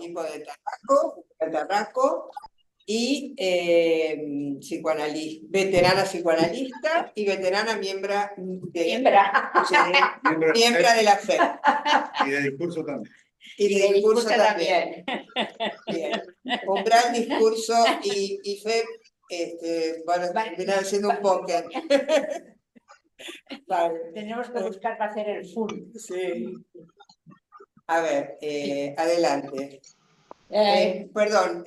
tipo de Tarraco y veterana psicoanalista y veterana miembro de la FED. Y de discurso también. Y de discurso también. Bien. Umbral, discurso y FED van a terminar haciendo un póker. Vale. Tenemos que buscar para hacer el full. Sí. A ver, adelante. Perdón,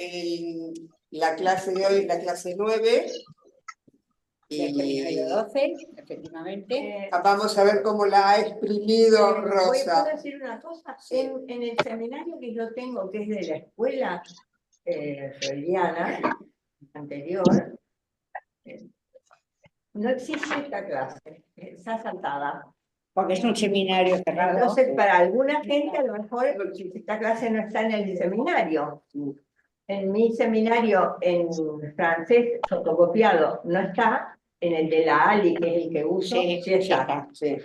la clase de hoy es la clase 9. Del seminario 12, efectivamente. Vamos a ver cómo la ha exprimido Rosa. ¿Puedo decir una cosa? En el seminario que yo tengo, que es de la escuela freudiana anterior, no existe esta clase, está saltada. Porque es un seminario cerrado. Entonces, para alguna gente, a lo mejor esta clase no está en el seminario. En mi seminario en francés fotocopiado no está, en el de la ALI, que es el que uso, sí está. Sí.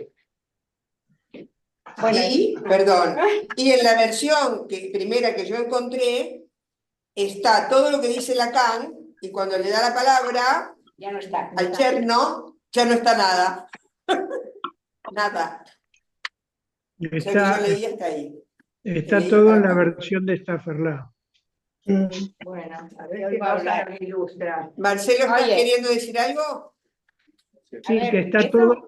Bueno, y en la versión primera que yo encontré, está todo lo que dice Lacan, y cuando le da la palabra ya no está, al cherno, ya no está nada. Nada. Está, o sea que yo leí hasta ahí. Está todo en la versión de Stafferlau. Bueno, a ver qué cosa me ilustra. Marcelo, ¿estás queriendo decir algo? Sí, que está todo,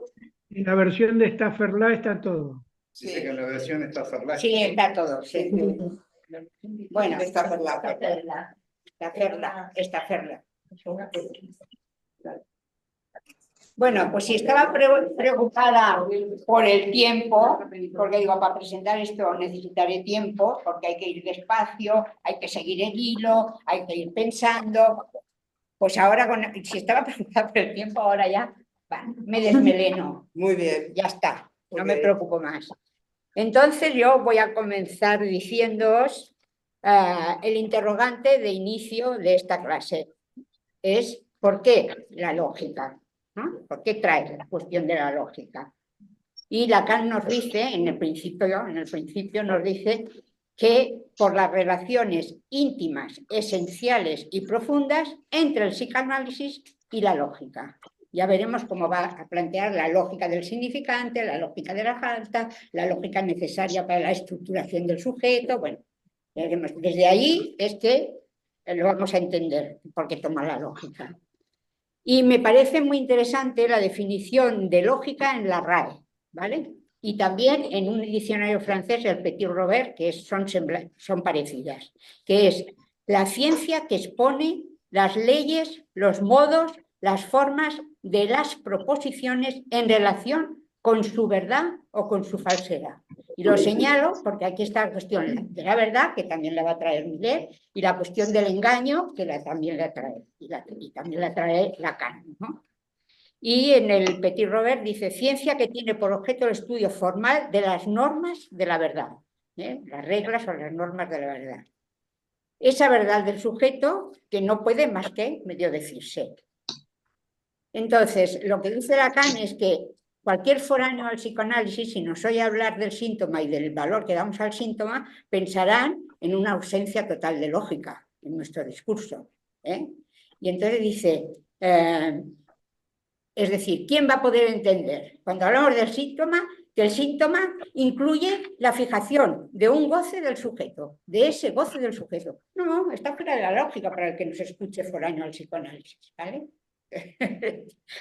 en la versión de Stafferlau está todo. Dice que en la versión está Ferlá. Sí, está todo. Sí. Bueno, Stafferlau. Bueno, pues si estaba preocupada por el tiempo, porque digo, para presentar esto necesitaré tiempo, porque hay que ir despacio, hay que seguir el hilo, hay que ir pensando. Pues ahora, si estaba preocupada por el tiempo, ahora ya me desmeleno. Muy bien. Ya está, no me preocupo más. Entonces yo voy a comenzar diciéndoos el interrogante de inicio de esta clase. Es ¿por qué la lógica? ¿No? ¿Por qué trae la cuestión de la lógica? Y Lacan nos dice, en el principio nos dice que por las relaciones íntimas, esenciales y profundas entre el psicoanálisis y la lógica. Ya veremos cómo va a plantear la lógica del significante, la lógica de la falta, la lógica necesaria para la estructuración del sujeto. Bueno, veremos. Desde ahí es que lo vamos a entender, por qué toma la lógica. Y me parece muy interesante la definición de lógica en la RAE, ¿vale? Y también en un diccionario francés, el Petit Robert, que son parecidas, que es la ciencia que expone las leyes, los modos, las formas de las proposiciones en relación con su verdad o con su falsedad. Y lo señalo porque aquí está la cuestión de la verdad, que también la va a traer Millet, y la cuestión del engaño, que también la trae, y también la trae Lacan, ¿no? Y en el Petit Robert dice, ciencia que tiene por objeto el estudio formal de las normas de la verdad, las reglas o las normas de la verdad. Esa verdad del sujeto que no puede más que medio decirse. Entonces, lo que dice Lacan es que cualquier foráneo al psicoanálisis, si nos oye hablar del síntoma y del valor que damos al síntoma, pensarán en una ausencia total de lógica en nuestro discurso. Y entonces dice, es decir, ¿quién va a poder entender? Cuando hablamos del síntoma, que el síntoma incluye la fijación de un goce del sujeto, de ese goce del sujeto. No, está fuera de la lógica para el que nos escuche foráneo al psicoanálisis, ¿vale?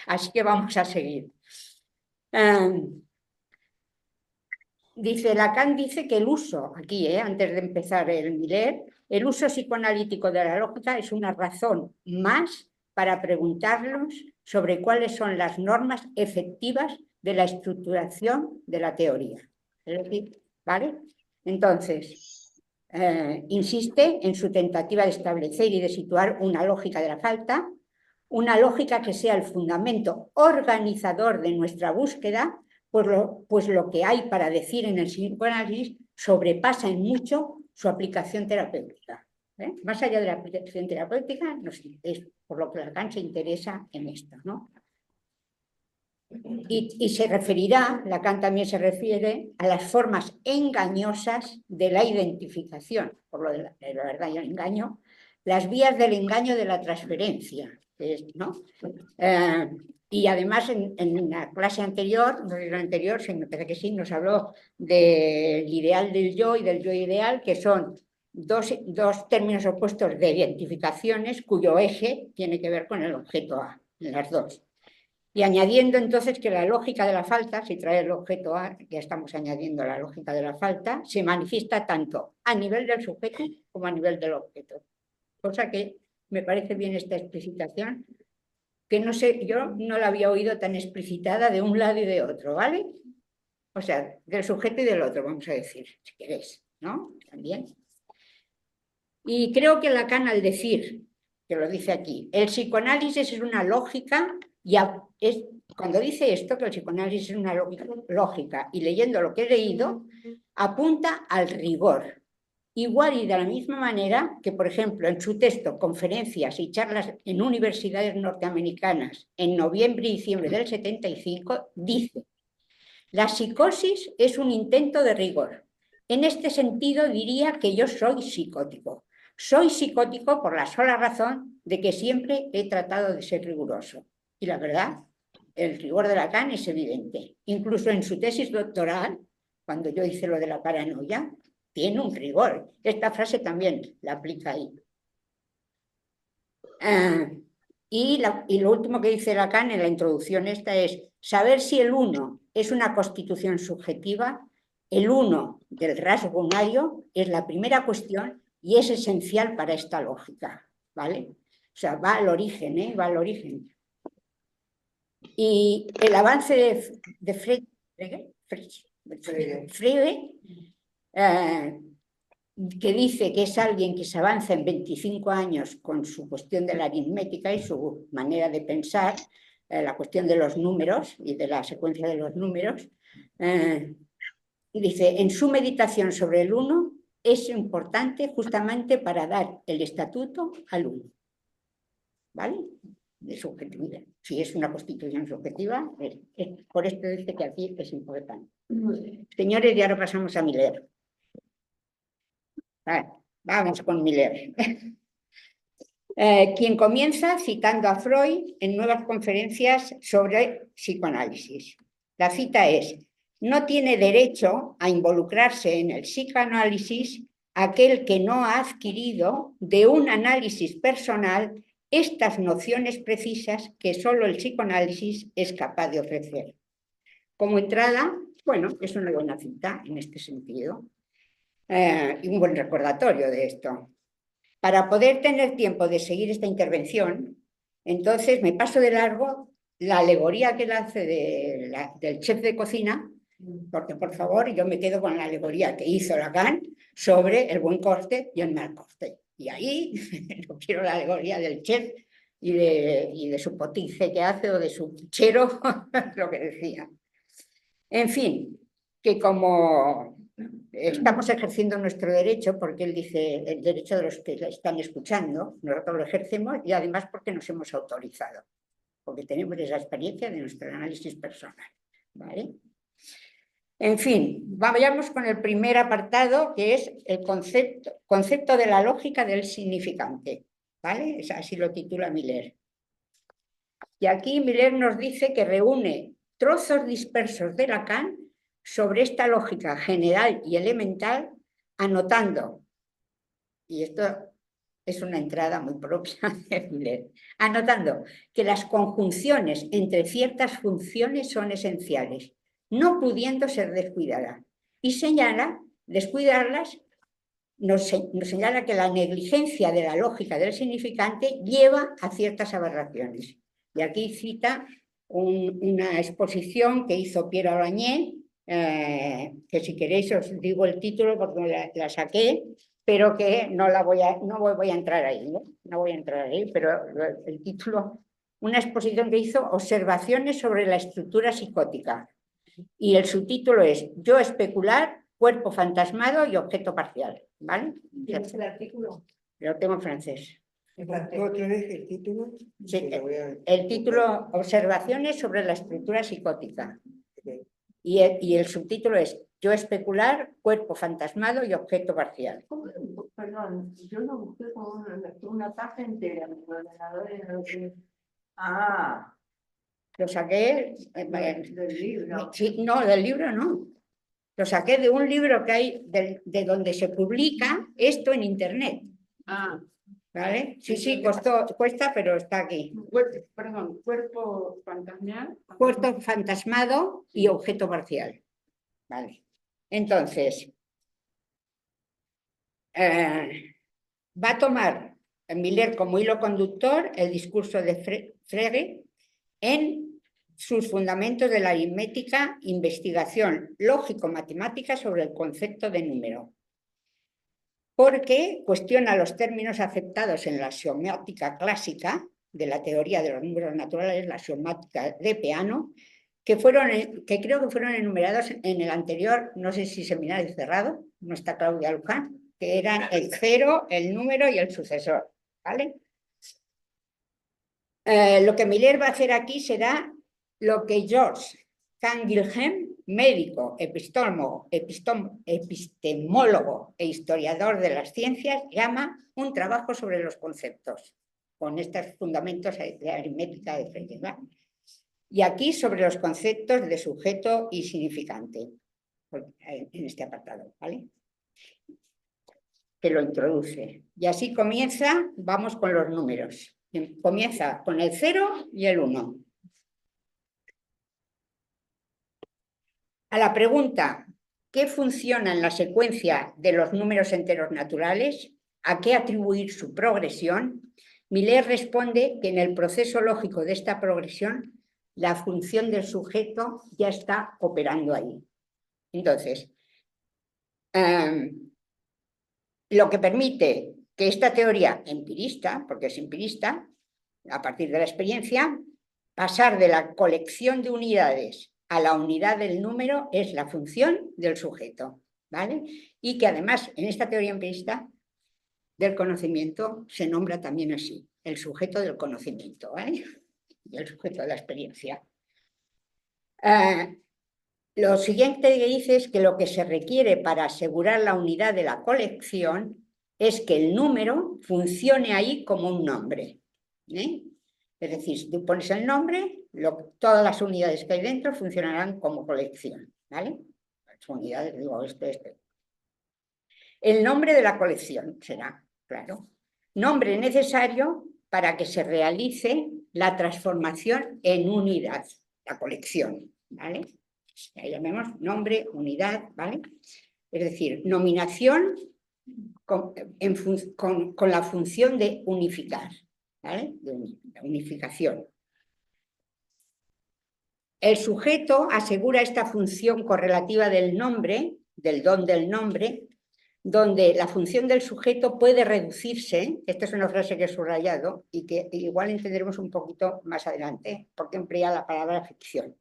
Así que vamos a seguir. Lacan dice que el uso, aquí, antes de empezar el Millet, el uso psicoanalítico de la lógica es una razón más para preguntarnos sobre cuáles son las normas efectivas de la estructuración de la teoría. Es decir, ¿vale? Entonces, insiste en su tentativa de establecer y de situar una lógica de la falta, una lógica que sea el fundamento organizador de nuestra búsqueda, pues lo que hay para decir en el psicoanálisis sobrepasa en mucho su aplicación terapéutica. Más allá de la aplicación terapéutica, es por lo que Lacan se interesa en esto, ¿no? Y se referirá, Lacan también se refiere a las formas engañosas de la identificación, por lo de la verdad y el engaño, las vías del engaño de la transferencia, ¿no? Y además en la clase anterior, sí, me parece que sí, nos habló del ideal del yo y del yo ideal, que son dos términos opuestos de identificaciones cuyo eje tiene que ver con el objeto A, en las dos. Y añadiendo entonces que la lógica de la falta, si trae el objeto A, ya estamos añadiendo la lógica de la falta, se manifiesta tanto a nivel del sujeto como a nivel del objeto. Cosa que me parece bien esta explicitación, que no sé, yo no la había oído tan explicitada de un lado y de otro, ¿vale? O sea, del sujeto y del otro, vamos a decir, si queréis, ¿no? También. Y creo que Lacan, al decir, que lo dice aquí, el psicoanálisis es una lógica, cuando dice esto, que el psicoanálisis es una lógica, y leyendo lo que he leído, apunta al rigor. Igual y de la misma manera que, por ejemplo, en su texto Conferencias y charlas en universidades norteamericanas en noviembre y diciembre del 75, dice: la psicosis es un intento de rigor. En este sentido diría que yo soy psicótico. Soy psicótico por la sola razón de que siempre he tratado de ser riguroso. Y la verdad, el rigor de Lacan es evidente. Incluso en su tesis doctoral, cuando yo hice lo de la paranoia, tiene un rigor. Esta frase también la aplica ahí. Y lo último que dice Lacan en la introducción esta es: saber si el uno es una constitución subjetiva, el uno del rasgo unario, es la primera cuestión y es esencial para esta lógica, ¿vale? O sea, va al origen, ¿eh? Va al origen. Y el avance de Frege, que dice que es alguien que se avanza en 25 años con su cuestión de la aritmética y su manera de pensar, la cuestión de los números y de la secuencia de los números, y dice, en su meditación sobre el uno es importante justamente para dar el estatuto al uno, ¿vale? De subjetividad. Si es una constitución subjetiva, por esto dice que aquí es importante. Señores, y ahora pasamos a Miller. Vamos con Miller. Quien comienza citando a Freud en nuevas conferencias sobre psicoanálisis. La cita es: no tiene derecho a involucrarse en el psicoanálisis aquel que no ha adquirido de un análisis personal estas nociones precisas que solo el psicoanálisis es capaz de ofrecer. Como entrada, bueno, es una buena cita en este sentido. Y un buen recordatorio de esto. Para poder tener tiempo de seguir esta intervención, entonces me paso de largo la alegoría que él hace del chef de cocina, porque por favor yo me quedo con la alegoría que hizo Lacan sobre el buen corte y el mal corte. Y ahí no quiero la alegoría del chef y de su potice que hace o de su puchero, lo que decía. En fin, que como estamos ejerciendo nuestro derecho, porque él dice el derecho de los que están escuchando, nosotros lo ejercemos, y además porque nos hemos autorizado, porque tenemos esa experiencia de nuestro análisis personal, ¿vale? En fin, vayamos con el primer apartado, que es el concepto de la lógica del significante, ¿vale? Así lo titula Miller. Y aquí Miller nos dice que reúne trozos dispersos de Lacan sobre esta lógica general y elemental, anotando, y esto es una entrada muy propia de Miller, anotando que las conjunciones entre ciertas funciones son esenciales, no pudiendo ser descuidadas, y señala, descuidarlas, nos señala que la negligencia de la lógica del significante lleva a ciertas aberraciones. Y aquí cita una exposición que hizo Pierre Alañé, que si queréis os digo el título porque la saqué, pero que no voy a entrar ahí, ¿no? No voy a entrar ahí, pero el título, una exposición que hizo, Observaciones sobre la estructura psicótica, y el subtítulo es Yo especular, cuerpo fantasmado y objeto parcial, ¿vale? ¿Tienes el artículo? Lo tengo en francés. Otra vez el título. Sí, Que lo voy a- el título, Observaciones sobre la estructura psicótica. Y el subtítulo es Yo especular, cuerpo fantasmado y objeto parcial. Perdón, yo lo busqué con una página entera, mi ordenador era lo que... Ah, Lo saqué, del libro. sí, no, del libro no. Lo saqué de un libro que hay de donde se publica esto en internet. Ah, ¿Vale? Sí, cuesta, pero está aquí. perdón, cuerpo fantasmal. Cuerpo fantasmado y objeto parcial. Vale. Entonces, va a tomar Miller como hilo conductor el discurso de Frege en sus fundamentos de la aritmética, investigación lógico-matemática sobre el concepto de número, porque cuestiona los términos aceptados en la axiomática clásica de la teoría de los números naturales, la axiomática de Peano, que creo que fueron enumerados en el anterior, no sé si seminario cerrado, no está Claudia Luján, que eran el cero, el número y el sucesor, ¿vale? Lo que Miller va a hacer aquí será lo que George Canguilhem, médico, epistemólogo e historiador de las ciencias, llama un trabajo sobre los conceptos, con estos fundamentos de aritmética de Frege. Y aquí sobre los conceptos de sujeto y significante, en este apartado, ¿vale? Que lo introduce. Y así comienza, vamos con los números. Comienza con el 0 y el 1. A la pregunta, ¿qué funciona en la secuencia de los números enteros naturales? ¿A qué atribuir su progresión? Miller responde que en el proceso lógico de esta progresión, la función del sujeto ya está operando ahí. Entonces, lo que permite que esta teoría empirista, porque es empirista, a partir de la experiencia, pasar de la colección de unidades a la unidad del número es la función del sujeto, ¿vale? Y que además en esta teoría empirista del conocimiento se nombra también así, el sujeto del conocimiento, ¿vale? Y el sujeto de la experiencia. Lo siguiente que dice es que lo que se requiere para asegurar la unidad de la colección es que el número funcione ahí como un nombre, ¿eh? Es decir, si tú pones el nombre, todas las unidades que hay dentro funcionarán como colección, ¿vale? Las unidades, digo, este. El nombre de la colección será, claro, nombre necesario para que se realice la transformación en unidad, la colección, ¿vale? Ahí llamemos nombre, unidad, ¿vale? Es decir, nominación con la función de unificar, ¿vale? De unificación. El sujeto asegura esta función correlativa del nombre, del don del nombre, donde la función del sujeto puede reducirse, esta es una frase que he subrayado y que igual entenderemos un poquito más adelante, porque emplea la palabra ficción,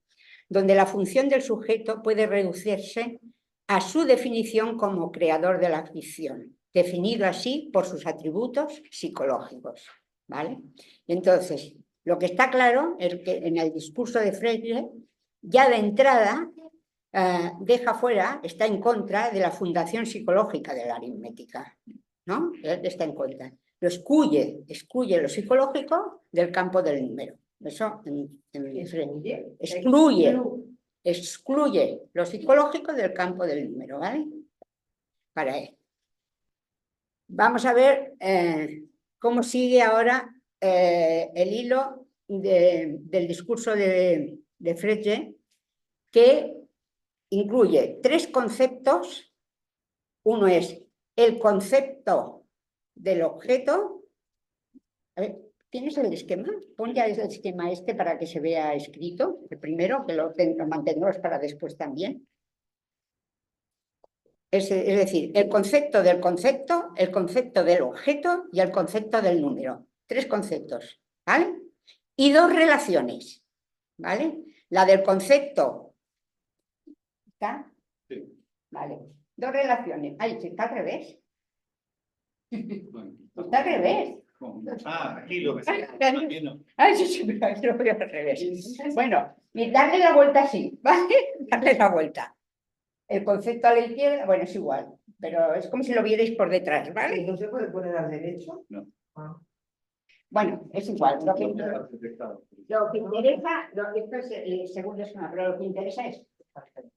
donde la función del sujeto puede reducirse a su definición como creador de la ficción, definido así por sus atributos psicológicos, ¿vale? Entonces, lo que está claro es que en el discurso de Frege, ya de entrada, deja fuera, está en contra de la fundación psicológica de la aritmética, ¿no? Está en contra. Lo excluye lo psicológico del campo del número. Eso excluye lo psicológico del campo del número, ¿vale? Para él. Vamos a ver cómo sigue ahora el hilo del discurso de Frege, que incluye 3 conceptos. Uno es el concepto del objeto. A ver, ¿tienes el esquema? Pon ya el esquema este para que se vea escrito. El primero, que lo mantendremos para después también. Es decir, el concepto del concepto, el concepto del objeto y el concepto del número. 3 conceptos, ¿vale? Y 2 relaciones, ¿vale? La del concepto. ¿Está? Sí. Vale. 2 relaciones. Ay, está al revés. Está al revés. Aquí lo que sea. Aquí no. Ay, sí, sí, lo voy al revés. Bueno, y darle la vuelta así, ¿vale? Darle la vuelta. El concepto a la izquierda, bueno, es igual, pero es como si lo vierais por detrás, ¿vale? ¿No se puede poner al derecho? No. Bueno, es igual. Lo que interesa, esto es el segundo esquema, pero lo que interesa es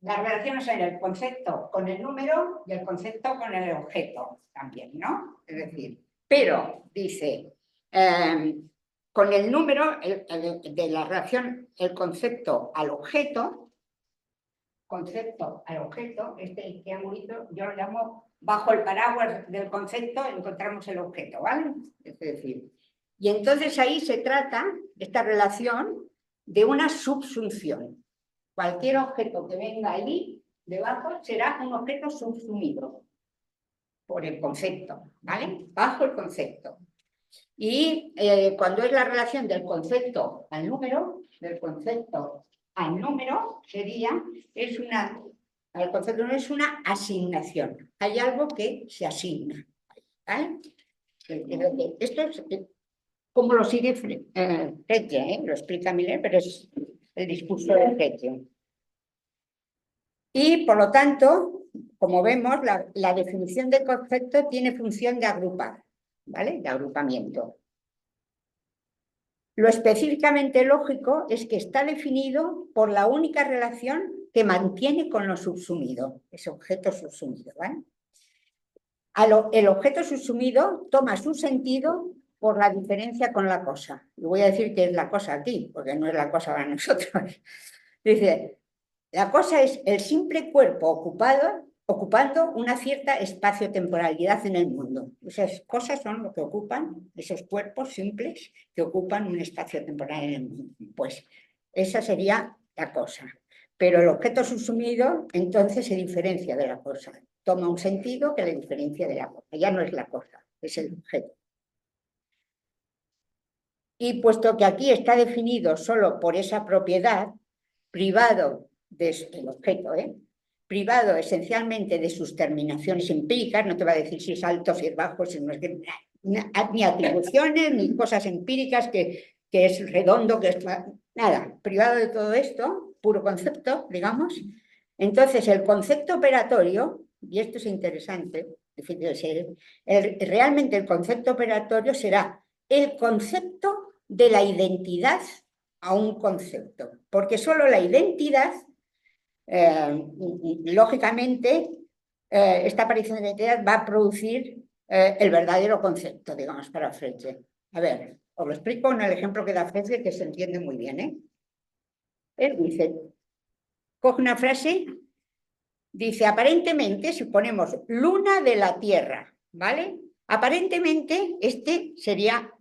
las relaciones en el concepto con el número y el concepto con el objeto también, ¿no? Es decir, pero dice, con el número de la relación, el concepto al objeto, este triangulito, yo lo llamo bajo el paraguas del concepto encontramos el objeto, ¿vale? Es decir, y entonces ahí se trata, esta relación, de una subsunción. Cualquier objeto que venga allí debajo será un objeto subsumido por el concepto, ¿vale? Bajo el concepto. Y cuando es la relación del concepto al número, sería, el concepto no es una asignación. Hay algo que se asigna, ¿vale? Esto es como lo sigue Frege, lo explica Miller, pero es el discurso de Frege. Y por lo tanto, como vemos, la definición de concepto tiene función de agrupar, ¿vale? De agrupamiento. Lo específicamente lógico es que está definido por la única relación que mantiene con lo subsumido, ese objeto subsumido, ¿vale? El objeto subsumido toma su sentido por la diferencia con la cosa. Y voy a decir que es la cosa aquí, porque no es la cosa para nosotros. Dice, la cosa es el simple cuerpo ocupando una cierta espacio-temporalidad en el mundo. Esas cosas son lo que ocupan, esos cuerpos simples que ocupan un espacio temporal en el mundo. Pues esa sería la cosa. Pero el objeto subsumido entonces se diferencia de la cosa. Toma un sentido que le diferencia de la cosa. Ya no es la cosa, es el objeto. Y puesto que aquí está definido solo por esa propiedad, privado del objeto, privado esencialmente de sus terminaciones empíricas, no te va a decir si es alto, si es bajo, si no es que, ni atribuciones, ni cosas empíricas, que es redondo, que es nada, privado de todo esto, puro concepto, digamos. Entonces el concepto operatorio, y esto es interesante, realmente el concepto operatorio será el concepto de la identidad a un concepto, porque solo la identidad, lógicamente, esta aparición de identidad va a producir el verdadero concepto, digamos, para Frege. A ver, os lo explico en el ejemplo que da Frege, que se entiende muy bien, Él dice, coge una frase, dice, aparentemente, si ponemos luna de la Tierra, ¿vale? Aparentemente, este sería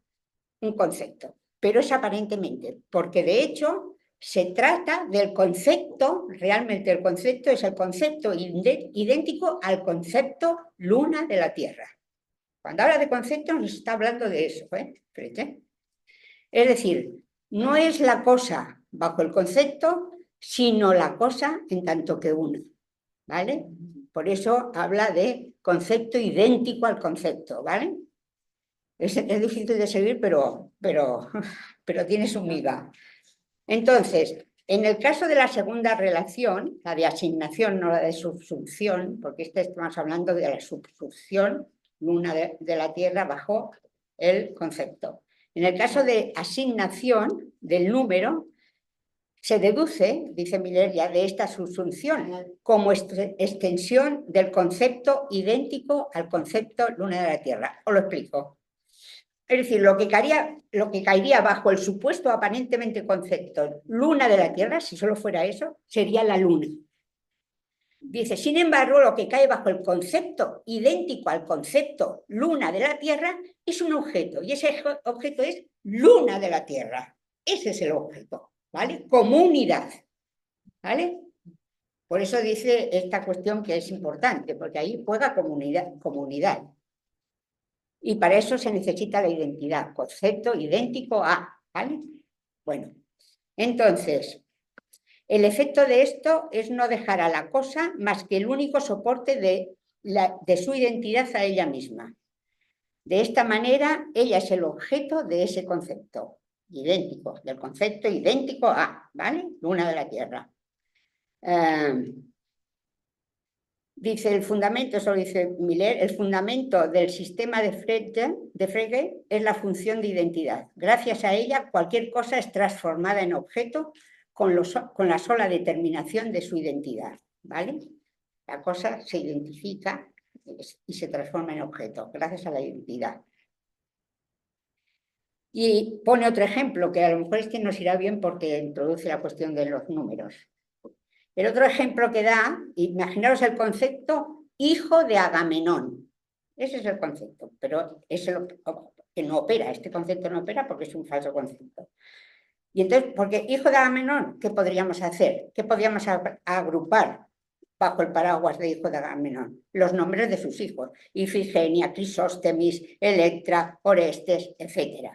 un concepto, pero es aparentemente, porque de hecho se trata del concepto, realmente el concepto es el concepto idéntico al concepto luna de la Tierra. Cuando habla de concepto nos está hablando de eso, Es decir, no es la cosa bajo el concepto, sino la cosa en tanto que una, ¿vale? Por eso habla de concepto idéntico al concepto, ¿vale? Es difícil de seguir, pero tiene su miga. Entonces, en el caso de la segunda relación, la de asignación, no la de subsunción, porque estamos hablando de la subsunción, luna de la Tierra bajo el concepto. En el caso de asignación del número, se deduce, dice Miller, ya de esta subsunción como extensión del concepto idéntico al concepto luna de la Tierra. Os lo explico. Es decir, lo que caería bajo el supuesto aparentemente concepto luna de la Tierra, si solo fuera eso, sería la luna. Dice, sin embargo, lo que cae bajo el concepto idéntico al concepto luna de la Tierra es un objeto, y ese objeto es luna de la Tierra. Ese es el objeto, ¿vale? Como unidad, ¿vale? Por eso dice esta cuestión que es importante, porque ahí juega como unidad. Y para eso se necesita la identidad, concepto idéntico a, ¿vale? Bueno, entonces, el efecto de esto es no dejar a la cosa más que el único soporte de su identidad a ella misma. De esta manera, ella es el objeto de ese concepto, idéntico, del concepto idéntico a, ¿vale? Luna de la Tierra. Dice el fundamento, eso lo dice Miller, el fundamento del sistema de Frege es la función de identidad. Gracias a ella, cualquier cosa es transformada en objeto con la sola determinación de su identidad, ¿vale? La cosa se identifica y se transforma en objeto, gracias a la identidad. Y pone otro ejemplo, que a lo mejor este nos irá bien porque introduce la cuestión de los números. El otro ejemplo que da, imaginaros el concepto hijo de Agamenón. Ese es el concepto, pero es lo que no opera. Este concepto no opera porque es un falso concepto. Y entonces, porque hijo de Agamenón, ¿qué podríamos hacer? ¿Qué podríamos agrupar bajo el paraguas de hijo de Agamenón? Los nombres de sus hijos: Ifigenia, Crisóstemis, Electra, Orestes, etc.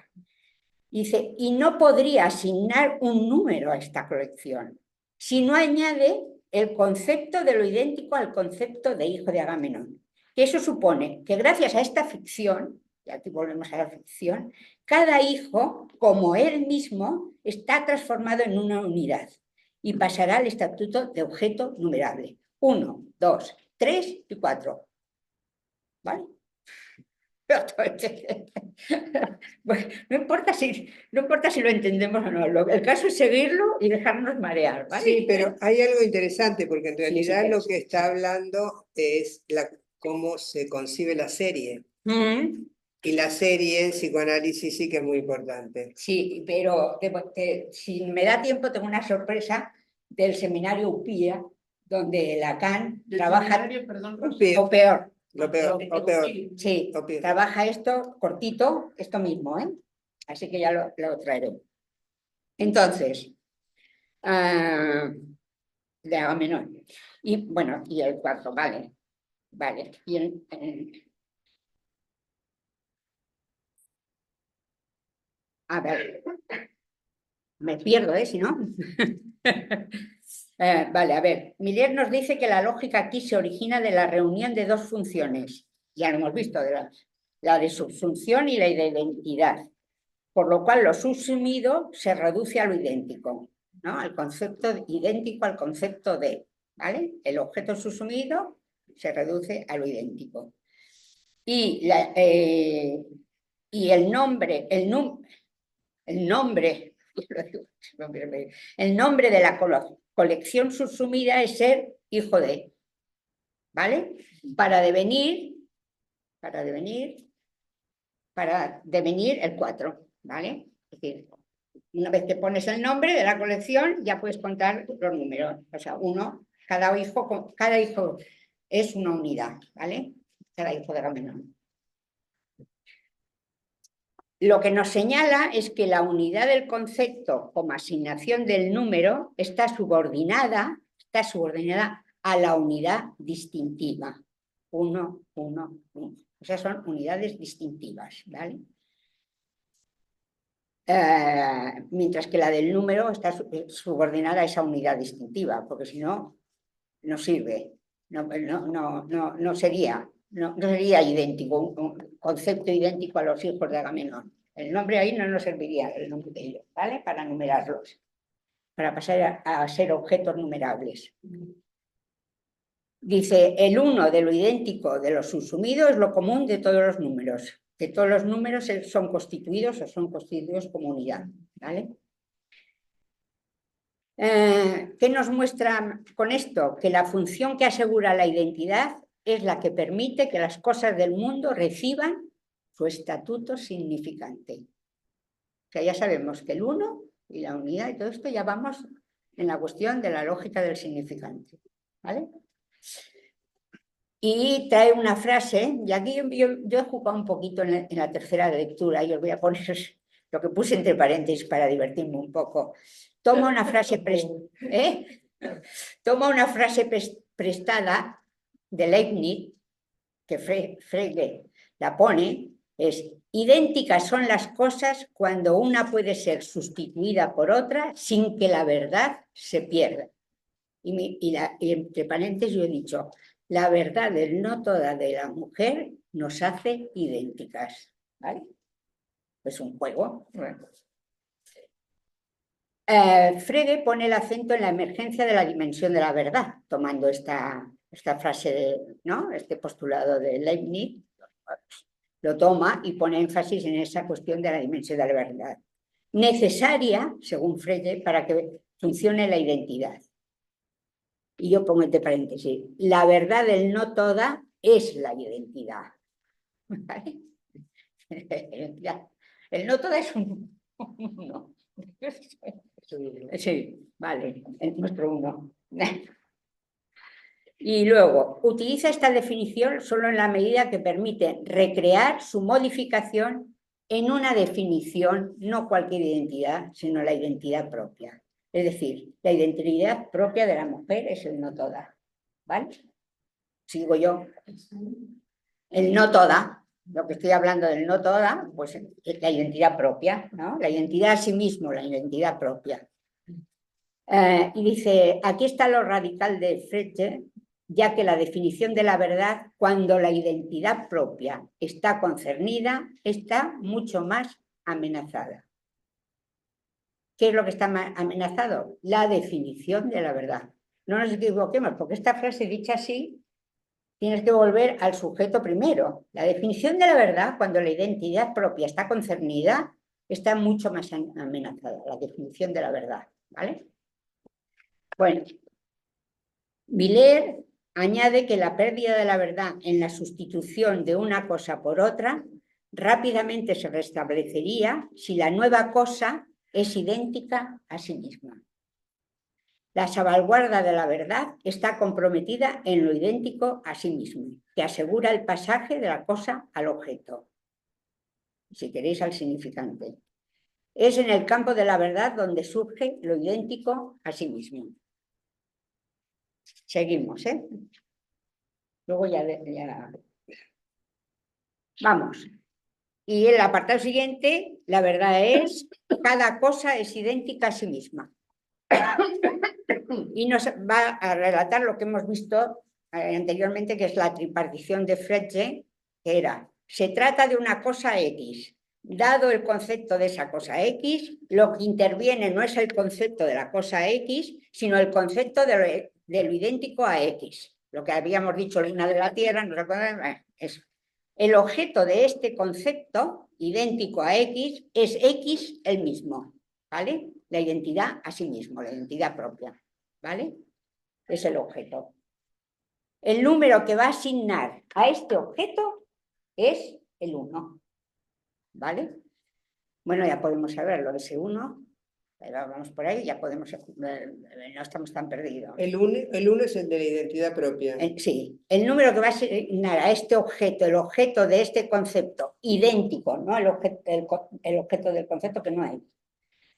Dice, y no podría asignar un número a esta colección si no añade el concepto de lo idéntico al concepto de hijo de Agamenón. Que eso supone que gracias a esta ficción, y aquí volvemos a la ficción, cada hijo, como él mismo, está transformado en una unidad y pasará al estatuto de objeto numerable. 1, 2, 3 y 4. ¿Vale? Bueno, no importa si lo entendemos o no, el caso es seguirlo y dejarnos marear, ¿vale? Sí, pero hay algo interesante, porque en realidad sí, lo que está hablando es cómo se concibe la serie. Y la serie en psicoanálisis sí que es muy importante. Sí, pero si me da tiempo tengo una sorpresa del seminario UPIA, donde Lacan trabaja, Perdón, o peor. Lo peor, o peor. Sí, trabaja esto cortito, esto mismo, ¿eh? Así que ya lo traeré. Entonces, de Agamenón. Y bueno, y el cuarto, vale. Vale. Y a ver, me pierdo, ¿eh? Si no. Vale, a ver, Miller nos dice que la lógica aquí se origina de la reunión de dos funciones, ya lo hemos visto, de la de subsunción y la de identidad, por lo cual lo subsumido se reduce a lo idéntico, ¿no? Al concepto idéntico al concepto de, ¿vale? El objeto subsumido se reduce a lo idéntico. Y el nombre de la colección subsumida es ser hijo de, ¿vale? Para devenir el 4, ¿vale? Es decir, una vez que pones el nombre de la colección, ya puedes contar los números. O sea, cada hijo es una unidad, ¿vale? Cada hijo de Agamenón. Lo que nos señala es que la unidad del concepto como asignación del número está subordinada a la unidad distintiva. 1, 1, 1. O sea, son unidades distintivas, ¿vale? Mientras que la del número está subordinada a esa unidad distintiva, porque si no, no sirve, no sería idéntico, un concepto idéntico a los hijos de Agamenón. El nombre ahí no nos serviría, el nombre de ellos, ¿vale? Para numerarlos, para pasar a ser objetos numerables. Dice, el 1 de lo idéntico de lo subsumido es lo común de todos los números, que todos los números son constituidos como unidad, ¿vale? ¿Qué nos muestra con esto? Que la función que asegura la identidad es la que permite que las cosas del mundo reciban su estatuto significante. O sea, ya sabemos que el 1 y la unidad y todo esto ya vamos en la cuestión de la lógica del significante, ¿vale? Y trae una frase, y aquí yo he jugado un poquito en la tercera lectura, y os voy a poner lo que puse entre paréntesis para divertirme un poco. Toma una frase prestada de Leibniz, que Frege la pone, es: idénticas son las cosas cuando una puede ser sustituida por otra sin que la verdad se pierda. Y entre paréntesis yo he dicho, la verdad del no toda de la mujer nos hace idénticas, ¿vale? Es un juego. Bueno. Frege pone el acento en la emergencia de la dimensión de la verdad, tomando esta frase, ¿no? Este postulado de Leibniz, lo toma y pone énfasis en esa cuestión de la dimensión de la verdad, necesaria, según Frege, para que funcione la identidad. Y yo pongo entre paréntesis, la verdad del no toda es la identidad. ¿Vale? El no toda es un uno. Sí, vale, es nuestro uno. Y luego, utiliza esta definición solo en la medida que permite recrear su modificación en una definición, no cualquier identidad, sino la identidad propia. Es decir, la identidad propia de la mujer es el no toda. ¿Vale? Sigo yo. El no toda, lo que estoy hablando del no toda, pues es la identidad propia, ¿no? La identidad a sí mismo, la identidad propia. Y dice, aquí está lo radical de Frege, ya que la definición de la verdad, cuando la identidad propia está concernida, está mucho más amenazada. ¿Qué es lo que está amenazado? La definición de la verdad. No nos equivoquemos, porque esta frase dicha así, tienes que volver al sujeto primero. La definición de la verdad, cuando la identidad propia está concernida, está mucho más amenazada, la definición de la verdad, ¿vale? Bueno, Miller añade que la pérdida de la verdad en la sustitución de una cosa por otra rápidamente se restablecería si la nueva cosa es idéntica a sí misma. La salvaguarda de la verdad está comprometida en lo idéntico a sí mismo, que asegura el pasaje de la cosa al objeto, si queréis al significante. Es en el campo de la verdad donde surge lo idéntico a sí mismo. Seguimos, ¿eh? Luego ya... Vamos. Y el apartado siguiente, la verdad es, cada cosa es idéntica a sí misma. Y nos va a relatar lo que hemos visto anteriormente, que es la tripartición de Frege, que era, se trata de una cosa X. Dado el concepto de esa cosa X, lo que interviene no es el concepto de la cosa X, sino el concepto de lo idéntico a X. Lo que habíamos dicho, luna de la Tierra, no recuerdo, eso. El objeto de este concepto, idéntico a X, es X el mismo, ¿vale? La identidad a sí mismo, la identidad propia, ¿vale? Es el objeto. El número que va a asignar a este objeto es el 1, ¿vale? Bueno, ya podemos saberlo, ese 1, vamos por ahí, ya podemos, no estamos tan perdidos. El uno es el de la identidad propia. Sí, el número que va a asignar a este objeto, el objeto de este concepto, idéntico, ¿no? El objeto del concepto que no hay.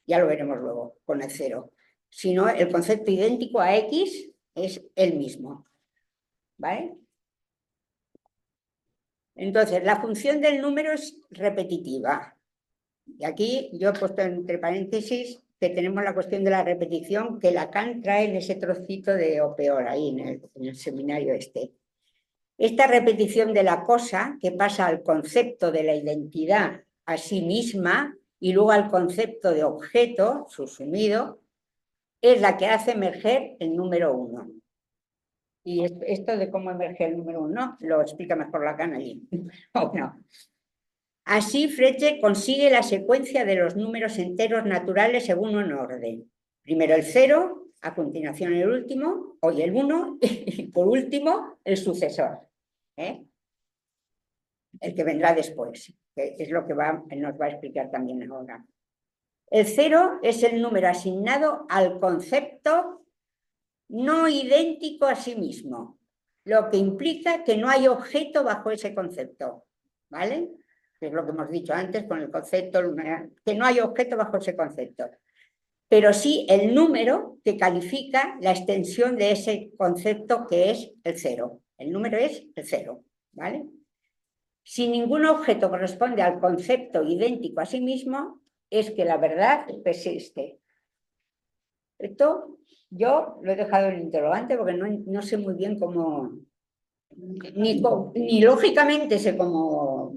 Ya lo veremos luego con el 0. Sino el concepto idéntico a X es el mismo. ¿Vale? Entonces, la función del número es repetitiva. Y aquí yo he puesto entre paréntesis que tenemos la cuestión de la repetición que Lacan trae en ese trocito de O peor, ahí en el seminario este. Esta repetición de la cosa que pasa al concepto de la identidad a sí misma y luego al concepto de objeto subsumido es la que hace emerger el número 1. Y esto de cómo emerge el número 1 lo explica mejor Lacan allí. No. Así, Frege consigue la secuencia de los números enteros naturales según un orden. Primero el 0, a continuación el último, hoy el 1, y por último el sucesor. El que vendrá después, que es lo que nos va a explicar también ahora. El 0 es el número asignado al concepto no idéntico a sí mismo, lo que implica que no hay objeto bajo ese concepto, ¿vale? Que es lo que hemos dicho antes con el concepto, que no hay objeto bajo ese concepto. Pero sí el número que califica la extensión de ese concepto que es el 0. El número es el 0, ¿vale? Si ningún objeto corresponde al concepto idéntico a sí mismo, es que la verdad persiste. Esto yo lo he dejado en interrogante porque no sé muy bien cómo ni lógicamente sé cómo...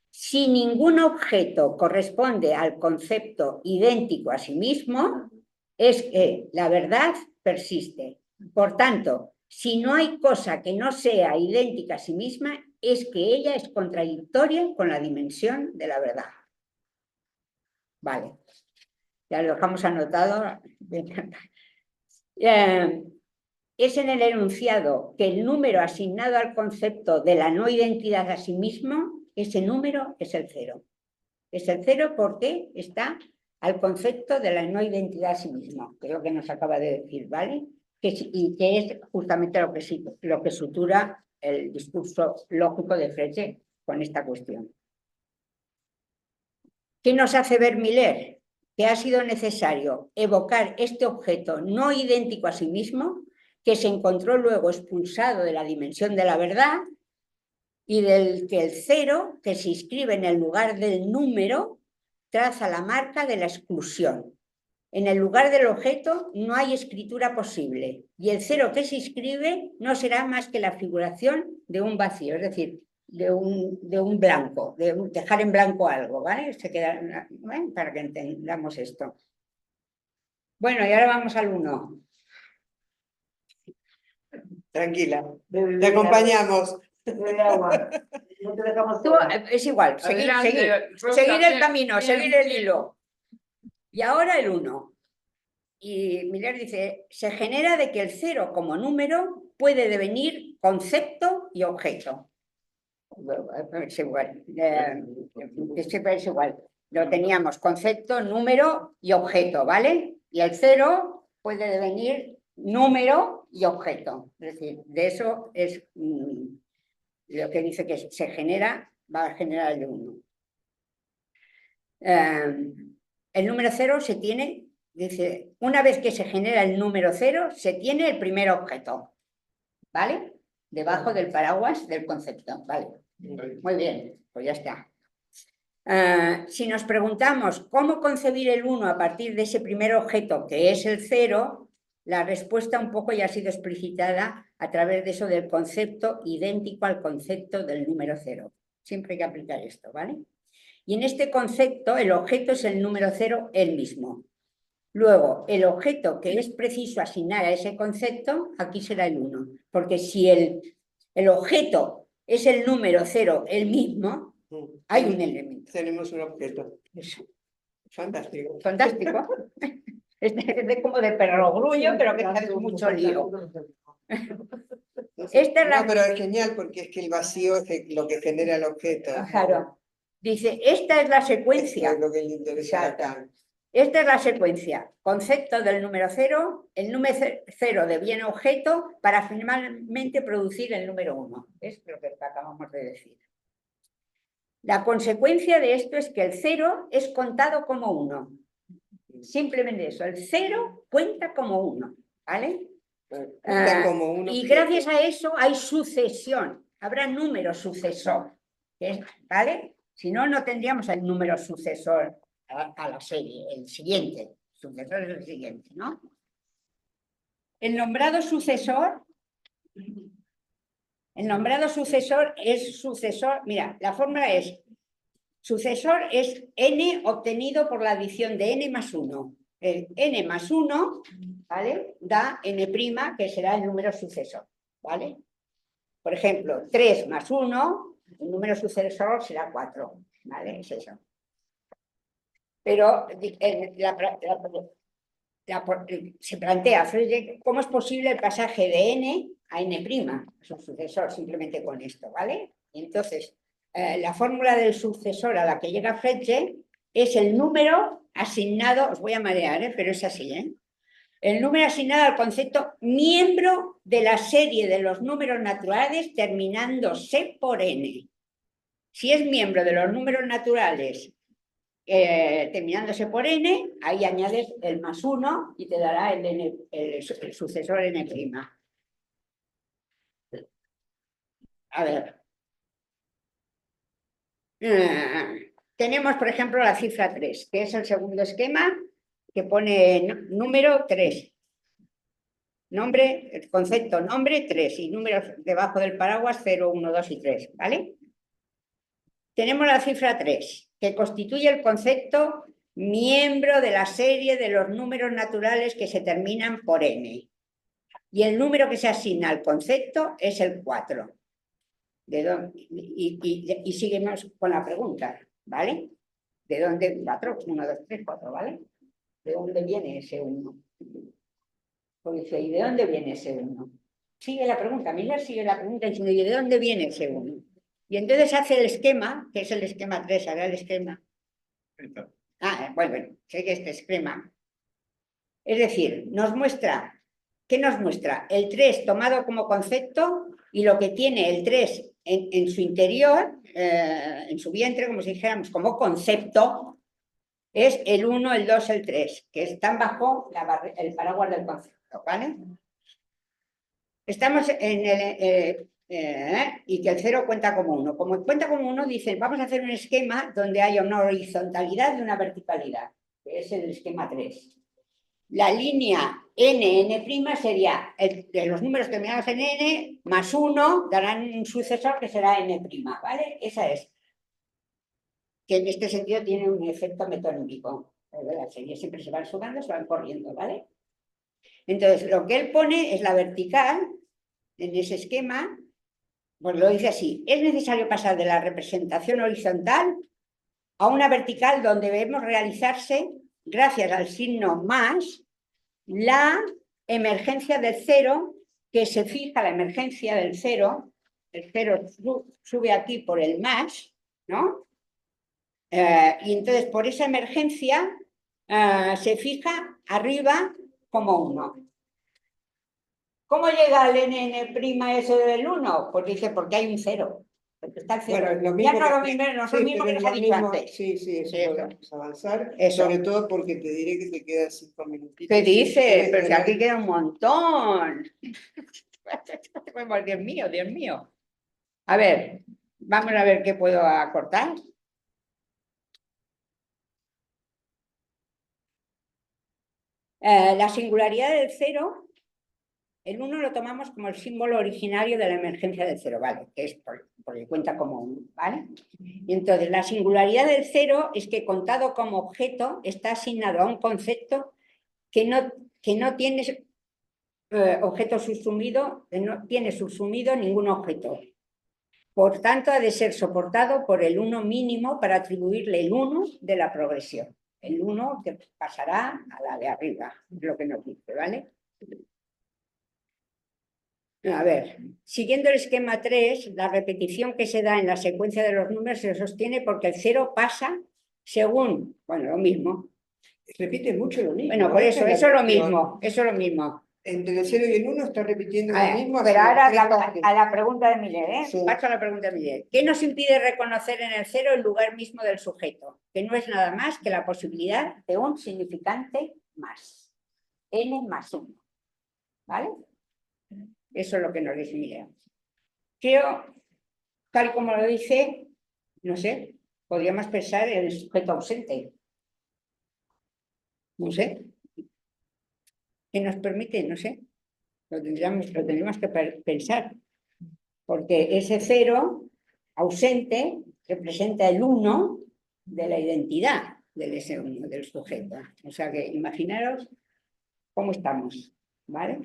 Si ningún objeto corresponde al concepto idéntico a sí mismo, es que la verdad persiste. Por tanto, si no hay cosa que no sea idéntica a sí misma, es que ella es contradictoria con la dimensión de la verdad. Vale, ya lo dejamos anotado. Es en el enunciado que el número asignado al concepto de la no identidad a sí mismo, ese número es el cero. Es el cero porque está al concepto de la no identidad a sí mismo, que es lo que nos acaba de decir, ¿vale? Y que es justamente lo que sutura el discurso lógico de Frege con esta cuestión. ¿Qué nos hace ver Miller? Que ha sido necesario evocar este objeto no idéntico a sí mismo, que se encontró luego expulsado de la dimensión de la verdad y del que el cero, que se inscribe en el lugar del número, traza la marca de la exclusión. En el lugar del objeto no hay escritura posible y el cero que se inscribe no será más que la figuración de un vacío, es decir, de un blanco, de dejar en blanco algo, ¿vale? Se queda, ¿vale? Para que entendamos esto. Bueno, y ahora vamos al 1. Tranquila, te acompañamos. No te dejamos Tú, es igual, seguir el camino, seguir el hilo. Y ahora el 1. Y Miller dice, se genera de que el 0 como número puede devenir concepto y objeto. Es igual. Siempre es igual. Lo teníamos concepto, número y objeto, ¿vale? Y el 0 puede devenir número y objeto. Es decir, de eso es lo que dice que se genera, va a generar el 1. El número 0 se tiene, dice, una vez que se genera el número 0, se tiene el primer objeto, ¿vale? Debajo del paraguas del concepto, ¿vale? Muy bien, pues ya está. Si nos preguntamos cómo concebir el 1 a partir de ese primer objeto que es el 0, la respuesta un poco ya ha sido explicitada a través de eso del concepto idéntico al concepto del número 0. Siempre hay que aplicar esto, ¿vale? Y en este concepto el objeto es el número 0 él mismo. Luego, el objeto que es preciso asignar a ese concepto, aquí será el 1. Porque si el objeto es el número 0 él mismo, hay un elemento. Tenemos un objeto. Eso. Fantástico. Fantástico. Es como de perrogrullo, pero que hace mucho lío. Esta es la... No, pero es genial porque es que el vacío es lo que genera el objeto. Claro. Dice, esta es la secuencia. Esto es lo que le interesa acá. Esta es la secuencia. Concepto del número 0, el número 0 deviene objeto para finalmente producir el número 1. Es lo que acabamos de decir. La consecuencia de esto es que el 0 es contado como 1. Simplemente eso, el 0 cuenta como 1, ¿vale? Cuenta como uno. Y gracias a eso hay sucesión, habrá número sucesor, ¿vale? Si no, no tendríamos el número sucesor a la serie, el siguiente, sucesor es el siguiente, ¿no? El nombrado sucesor es sucesor, mira, la fórmula es, sucesor es n obtenido por la adición de n más 1. El n más 1, ¿vale? Da n', que será el número sucesor, ¿vale? Por ejemplo, 3 más 1, el número sucesor será 4, ¿vale? Es eso. Pero se plantea, ¿cómo es posible el pasaje de n a n'? Es un sucesor simplemente con esto, ¿vale? Y entonces, la fórmula del sucesor a la que llega Frege es el número asignado, os voy a marear, pero es así, el número asignado al concepto miembro de la serie de los números naturales terminándose por n. Si es miembro de los números naturales terminándose por n, ahí añades el más 1 y te dará el sucesor n'. A ver. Tenemos, por ejemplo, la cifra 3, que es el segundo esquema, que pone número 3. Nombre, el concepto nombre 3 y números debajo del paraguas 0, 1, 2 y 3, ¿vale? Tenemos la cifra 3, que constituye el concepto miembro de la serie de los números naturales que se terminan por n. Y el número que se asigna al concepto es el 4. Y seguimos con la pregunta, ¿vale? ¿De dónde? 4, 1, 2, 3, 4, ¿vale? ¿De dónde viene ese 1? Pues dice, ¿y de dónde viene ese 1? Sigue la pregunta, Miller sigue la pregunta diciendo, ¿y de dónde viene ese 1? Y entonces hace el esquema, que es el esquema 3, hará el esquema. Bueno, sé que este esquema. Es decir, nos muestra, ¿qué nos muestra? El 3 tomado como concepto y lo que tiene el 3 en su interior, en su vientre, como si dijéramos, como concepto, es el 1, el 2, el 3, que están bajo el paraguas del concepto, ¿vale? Estamos en el... y que el 0 cuenta como 1. Como cuenta como 1, dicen, vamos a hacer un esquema donde haya una horizontalidad y una verticalidad, que es el esquema 3. La línea n sería, de los números terminados en n, más 1, darán un sucesor que será n', ¿vale? Esa es. Que en este sentido tiene un efecto metonímico. Las series siempre se van sumando, se van corriendo, ¿vale? Entonces, lo que él pone es la vertical, en ese esquema, pues lo dice así, es necesario pasar de la representación horizontal a una vertical donde debemos realizarse, gracias al signo más, la emergencia del 0, que se fija la emergencia del 0, el 0 sube aquí por el más, ¿no? Y entonces por esa emergencia se fija arriba como 1. ¿Cómo llega el n' eso del 1? Pues dice, porque hay un 0. Porque está el 0. Bueno, lo mismo ya no lo mismo que nos ha dicho antes. Sí, eso podemos avanzar. Eso. Sobre todo porque te diré que te quedan 5 minutitos. ¿Qué dice? Pero si aquí queda un montón. Dios mío, Dios mío. A ver, vamos a ver qué puedo acortar. La singularidad del 0, el 1 lo tomamos como el símbolo originario de la emergencia del 0, ¿vale? Que es porque cuenta como 1, ¿vale? Y entonces la singularidad del 0 es que contado como objeto está asignado a un concepto que no tiene objeto subsumido, que no tiene subsumido ningún objeto. Por tanto, ha de ser soportado por el 1 mínimo para atribuirle el 1 de la progresión. El 1 que pasará a la de arriba, es lo que nos dice, ¿vale? A ver, siguiendo el esquema 3, la repetición que se da en la secuencia de los números se sostiene porque el 0 pasa según, bueno, lo mismo. Repite mucho lo mismo. Bueno, por eso es lo mismo, Entre el 0 y el 1 está repitiendo lo mismo. Pero ahora a la pregunta de Miller, ¿eh? Sí. Paso a la pregunta de Miller. ¿Qué nos impide reconocer en el 0 el lugar mismo del sujeto? Que no es nada más que la posibilidad de un significante más. N más 1. ¿Vale? Eso es lo que nos dice Miller. Creo, tal como lo dice, no sé, podríamos pensar en el sujeto ausente. No sé. ¿Qué nos permite? No sé. Lo tendríamos que pensar. Porque ese 0 ausente representa el 1 de la identidad del ese 1, del sujeto. O sea que imaginaros cómo estamos, ¿vale?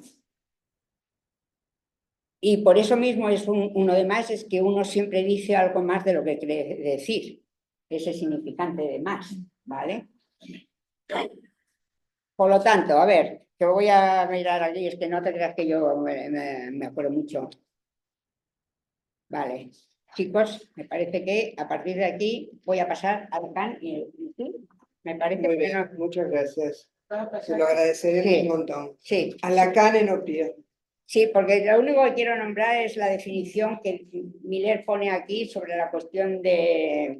Y por eso mismo es uno de más, es que uno siempre dice algo más de lo que cree decir. Ese significante de más, ¿vale? Por lo tanto, a ver, que voy a mirar aquí, es que no te creas que yo me acuerdo mucho. Vale, chicos, me parece que a partir de aquí voy a pasar a Lacan y me parece Muy que bien, no. muchas gracias. Se lo agradeceré Sí. un montón. Sí. A Lacan en Opia. Sí, porque lo único que quiero nombrar es la definición que Miller pone aquí sobre la cuestión de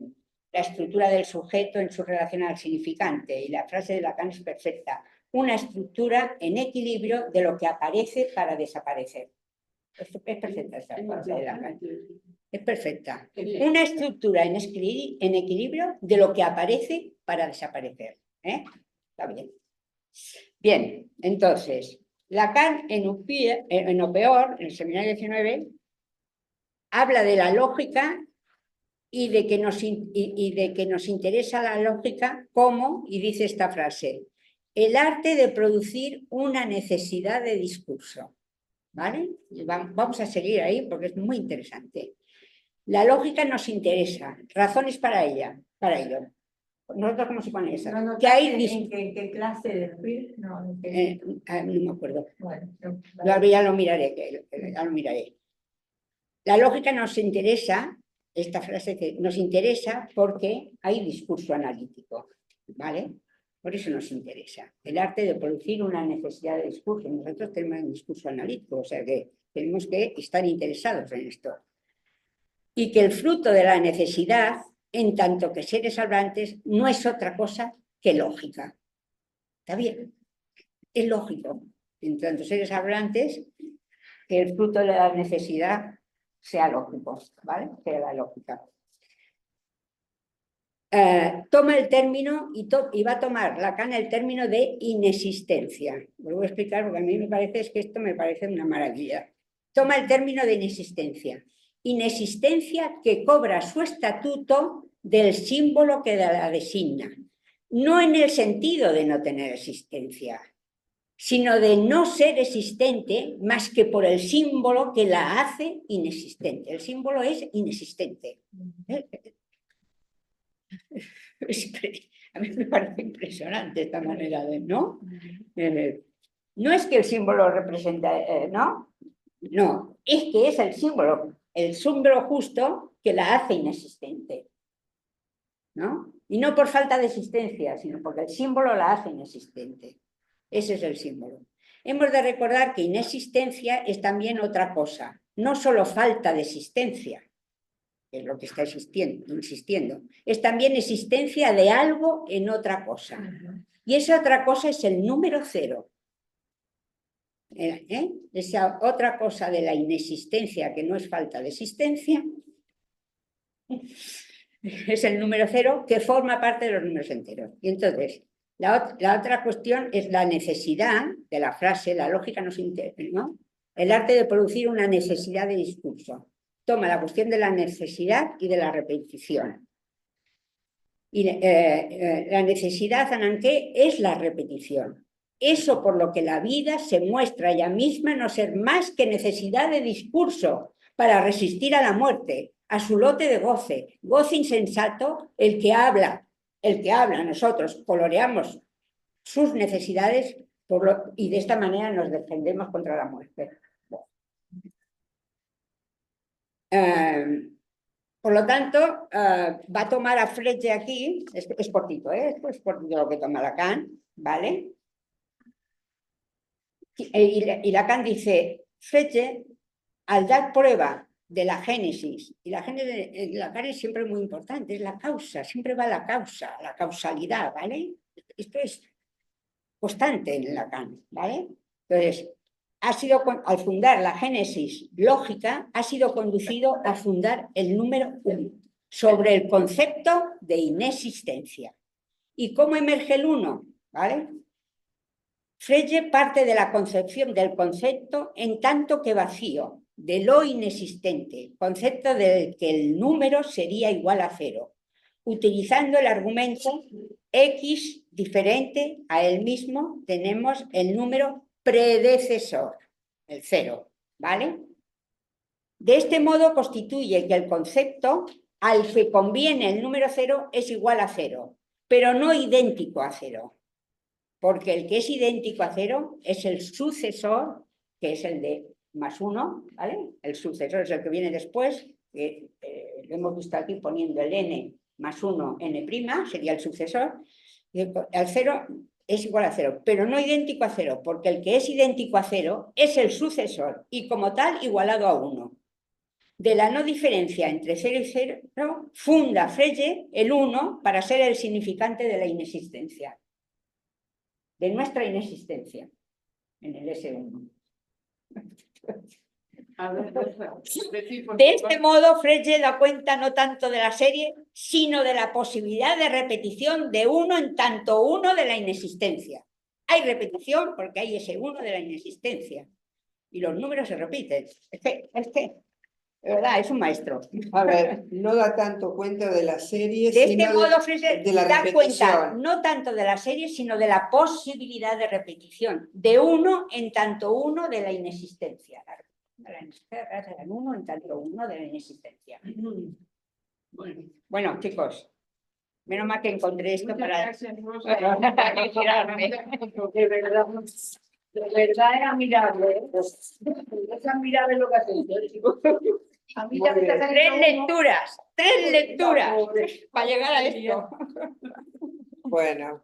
la estructura del sujeto en su relación al significante. Y la frase de Lacan es perfecta. Una estructura en equilibrio de lo que aparece para desaparecer. Es perfecta esta frase de Lacan. Es perfecta. Una estructura en equilibrio de lo que aparece para desaparecer. Está bien. Bien, entonces, Lacan en Opeor, en el seminario 19, habla de la lógica y de que nos interesa la lógica como, y dice esta frase, el arte de producir una necesidad de discurso. ¿Vale? Vamos a seguir ahí porque es muy interesante. La lógica nos interesa, razones para ello. ¿Nosotros cómo se pone eso? No, Que hay ¿en qué clase de Freud? No, no me acuerdo. bueno, Ya lo miraré, ya lo miraré. La lógica nos interesa, esta frase que nos interesa porque hay discurso analítico, ¿vale? Por eso nos interesa. El arte de producir una necesidad de discurso. Nosotros tenemos un discurso analítico, o sea que tenemos que estar interesados en esto. Y que el fruto de la necesidad, en tanto que seres hablantes, no es otra cosa que lógica. ¿Está bien? Es lógico. En tanto seres hablantes, que el fruto de la necesidad sea lógico, ¿vale? Sea la lógica. Toma el término y va a tomar Lacan el término de inexistencia. Lo voy a explicar porque a mí me parece que esto me parece una maravilla. Toma el término de inexistencia. Inexistencia que cobra su estatuto del símbolo que la designa. No en el sentido de no tener existencia, sino de no ser existente más que por el símbolo que la hace inexistente. El símbolo es inexistente. A mí me parece impresionante esta manera de, ¿no? No es que el símbolo represente, ¿no? No, es que es el símbolo justo que la hace inexistente, ¿no? Y no por falta de existencia, sino porque el símbolo la hace inexistente. Ese es el símbolo. Hemos de recordar que inexistencia es también otra cosa, no solo falta de existencia, que es lo que está insistiendo, es también existencia de algo en otra cosa. Y esa otra cosa es el número cero. Esa otra cosa de la inexistencia, que no es falta de existencia, es el número cero que forma parte de los números enteros. Y entonces, la otra cuestión es la necesidad de la frase, la lógica nos interesa, ¿no? El arte de producir una necesidad de discurso. Toma la cuestión de la necesidad y de la repetición. Y la necesidad, Ananke, es la repetición. Eso por lo que la vida se muestra ella misma no ser más que necesidad de discurso para resistir a la muerte, a su lote de goce insensato, el que habla, nosotros coloreamos sus necesidades y de esta manera nos defendemos contra la muerte. Por lo tanto, va a tomar a Frege aquí, es cortito, esto es cortito lo que toma Lacan, ¿vale? Y Lacan dice, Frege, al dar prueba de la génesis, y la génesis de Lacan es siempre muy importante, es la causa, siempre va la causa, la causalidad, ¿vale? Esto es constante en Lacan, ¿vale? Entonces, al fundar la génesis lógica, ha sido conducido a fundar el número 1 sobre el concepto de inexistencia. ¿Y cómo emerge el 1? ¿Vale? Frege parte de la concepción del concepto en tanto que vacío, de lo inexistente, concepto del que el número sería igual a 0, utilizando el argumento X diferente a él mismo, tenemos el número predecesor, el 0, ¿vale? De este modo constituye que el concepto al que conviene el número 0 es igual a 0, pero no idéntico a 0, porque el que es idéntico a 0 es el sucesor, que es el de más 1, ¿vale? El sucesor es el que viene después, que lo hemos visto aquí poniendo el n más 1, n', sería el sucesor, y al 0 es igual a 0, pero no idéntico a 0, porque el que es idéntico a 0 es el sucesor, y como tal igualado a 1. De la no diferencia entre 0 y 0, funda Frege el 1 para ser el significante de la inexistencia, de nuestra inexistencia, en el S1. De este modo, Frege da cuenta no tanto de la serie, sino de la posibilidad de repetición de 1 en tanto 1 de la inexistencia. Hay repetición porque hay ese uno de la inexistencia. Y los números se repiten. De verdad, es un maestro. A ver, no da tanto cuenta de la serie, De sino este modo, Fraser de la da cuenta repetición. no tanto de la serie, sino de la posibilidad de repetición, de uno en tanto uno de la inexistencia. La inexistencia era uno en tanto uno de la inexistencia. Bueno, chicos, menos mal que encontré esto para girarme. De verdad es admirable. Es admirable lo que hacéis. A mí ya me está saliendo Tres lecturas para llegar a esto. Bueno,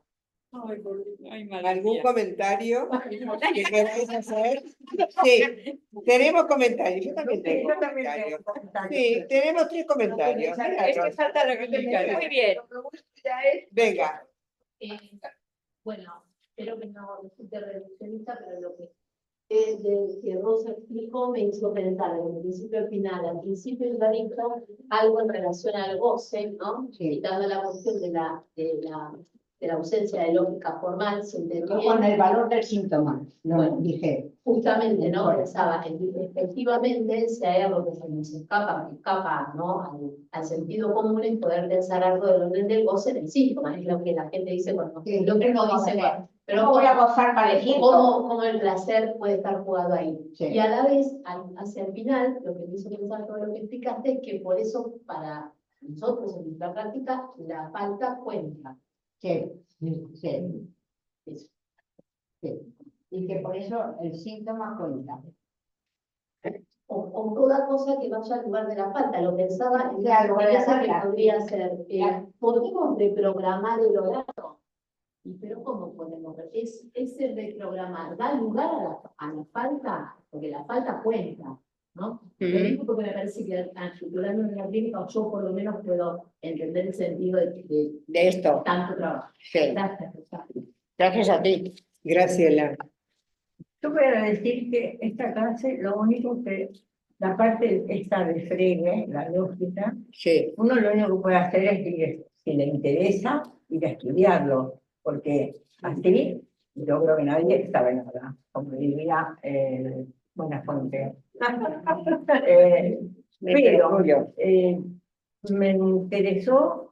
Ay, madre ¿algún mía. comentario que queráis hacer? Sí, tenemos comentarios. Yo también tengo comentarios. Sí, tenemos 3 comentarios. Es que falta la que muy bien. Venga. Bueno, espero que no resulte reduccionista, pero lo que es de que Rosa explicó me hizo pensar desde el principio al final. Al principio yo dijo algo en relación al goce, ¿no? Quitando la cuestión de la ausencia de lógica formal, se entendió. Con el valor del síntoma, no Bueno, dije. Justamente, ¿no? Bueno. Pensaba, efectivamente, si hay algo que se nos escapa, ¿no? Al sentido común, es poder pensar algo del orden del goce en el síntoma, es lo que la gente dice cuando Sí, lo que no uno dice, bueno, pero voy a gozar parecido. cómo el placer puede estar jugado ahí. Sí. Y a la vez, hacia el final, lo que me hizo pensar todo lo que explicaste es que por eso, para nosotros en nuestra práctica, la falta cuenta. Sí, sí, Eso. sí. Y que por eso el síntoma cuenta. O toda cosa que vaya al lugar de la falta. Lo pensaba en Ya, al lugar de la esa que falta. podría ser. ¿Podemos reprogramar el horario? Pero ¿cómo podemos? Ese reprogramar da lugar a la falta, porque la falta cuenta, ¿no? Lo digo porque me parece que articulando en la clínica, yo por lo menos puedo entender el sentido de esto. tanto trabajo. Sí. Gracias. Gracias a ti. Graciela. Yo voy a decir que esta clase, lo único que, la parte esta de fregue, la lógica, Sí. uno lo único que puede hacer es ir, si le interesa, ir a estudiarlo, porque así yo creo que nadie sabe nada, como diría Buenafuente. Pero me interesó